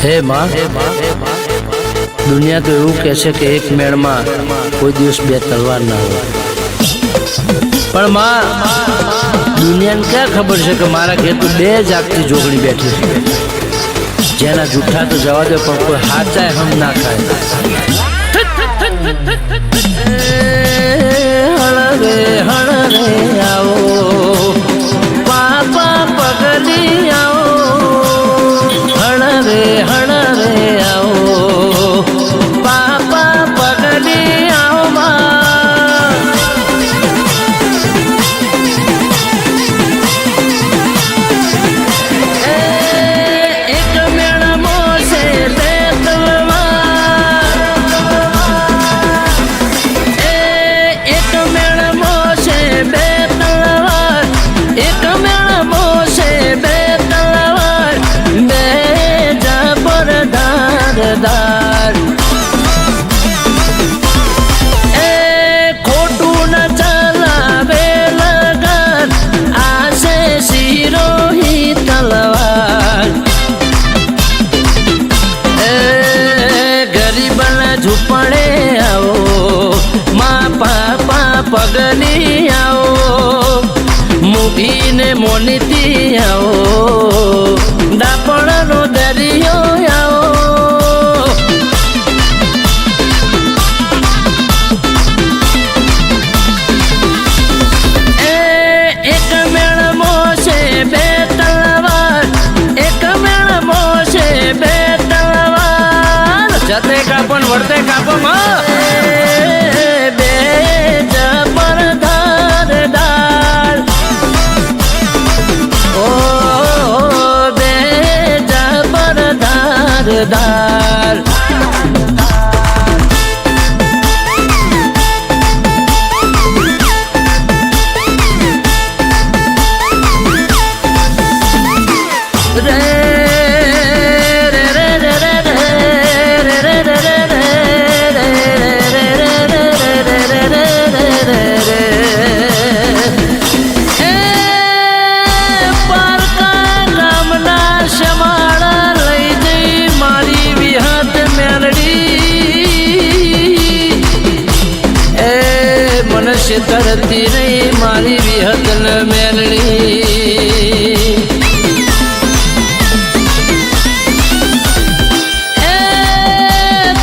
हे माँ, दुनिया तो એવું કહે છે કે એક મેળમાં કોઈ દિવસ બે તલવાર ના હોય, પણ માં દુનિયાને ક્યાં ખબર છે કે મારા ઘેર તો બે જાગતી જોગણી બેઠી છે, જેના જૂઠા તો જવા દે પણ કોઈ હાચાય હમ ના ખાય। હળવે હળવે આવો પાપા પગલી આવો, હળવે હળવે આવો પાપા પગલી આવો માં। એક મેળમો છે બે તલવાર, એક મેળમો છે બે તલવાર, એક મેળમો છે બે તલવાર, બે જબર ધારદાર। એ ખોટું ન ચલાવે લગાર, આશે શિરોહી તલવાર। એ ગરીબના ઝૂંપડે આવો માં પાપા પગલી આવો, મૂવીને મોનીતી આવો, ડાપણનો દરિયો આવો। એક મેળમો છે બે તલવાર, એક મેળમો છે બે તલવાર, જતે કાપણ વર્તે કાપો માં। બે જબર ધારદાર, ઓ બે જબર ધારદાર। તરતી નહીં મારી વિહતન મેલડી, એ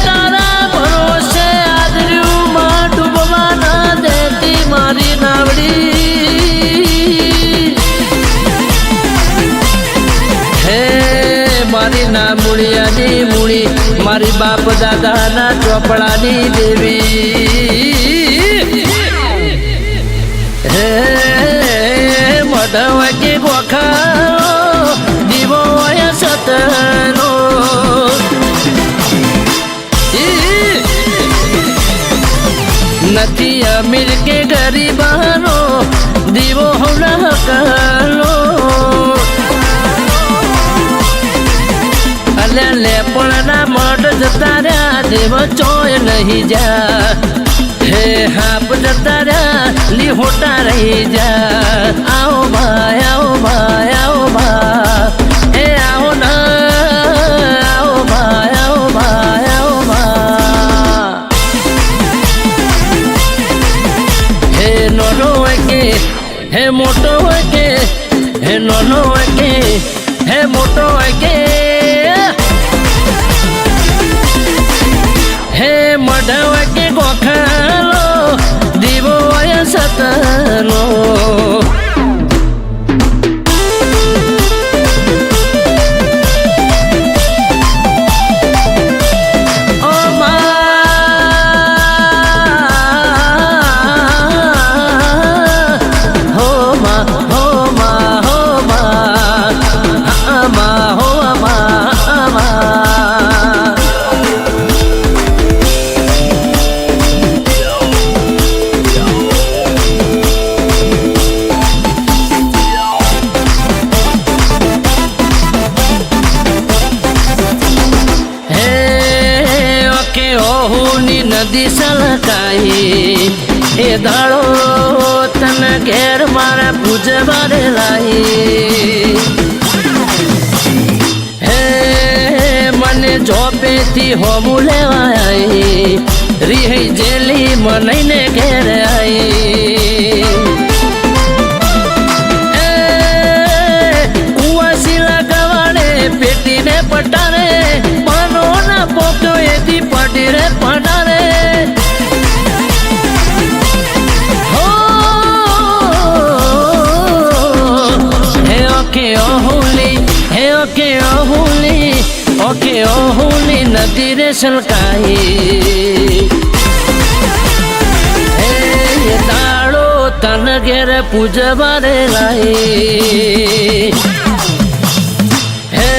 તારા ભરોસે આદર્યું માં ડૂબવા ના દેતી મારી નાવડી। હે મારી ના મૂળિયાની મૂળી, મારી બાપ દાદાના ચોપડાની દેવી। હે મઢવા કે ગોખા દીવો સતનો, નથી અમીર કે ગરીબાનો દીવો હવના હકલો। અલ્યા લેપણના મઢ જતા રહ્યા દેવ ચોય નહીં જા, હે હાપ જતા રહ્યા લીહોટા રહી જા। આવો ભાઈ આવો ભાઈ આવો ભાઈ, એ આવો ના આવો ભાઈ આવો ભાઈ આવો ભાઈ। હે નાનો હોય કે હે મોટો હોય કે, હે નાનો હોય કે હે મોટો હોય કે, હે મઢવા કે ગોખલો દીવો સતનો। ઓ માં હો માં હો માં હો માં હો માં। નદી સલકાઈ એ દાડો તને ઘેર મારા પૂજવારે લાઈ। હે થી હોમું લેવાય રીહી જેલી મનાઈને ઘેર આઈ કુવાસી લગાવાડે પેટીને પટારે પાનો ના પોક્યો એથી પડી રે પડારે ઓકે ઓહુલી નદી રે સલકાઈ એ દાડો તન ઘેર પૂજવા રે લાઈ હે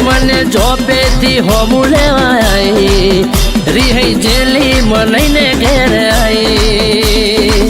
મને જોપેથી હોમું લેવાય રીહી જેલી મનાઈને ઘેર આઈ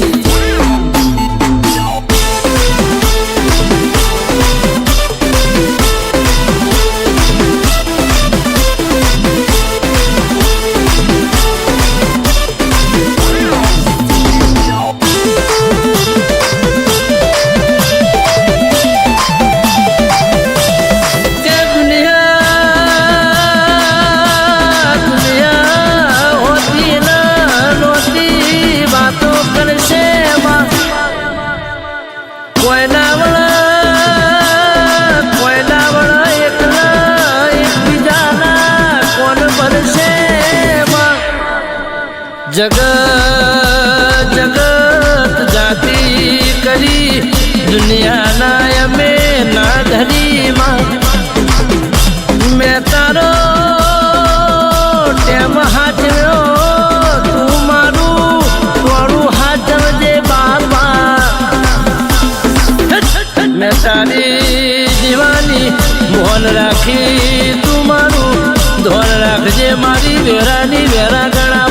जगत जगत जाति करी दुनिया नाय में ना धरी माँ मैं तारो टेम हाचव्यो तू मारू तोड़ू हाचवजे बाबा मैं तारी दीवानी मोहन राखी तू मारू धोन राखजे मारी वेरानी वेरा गणा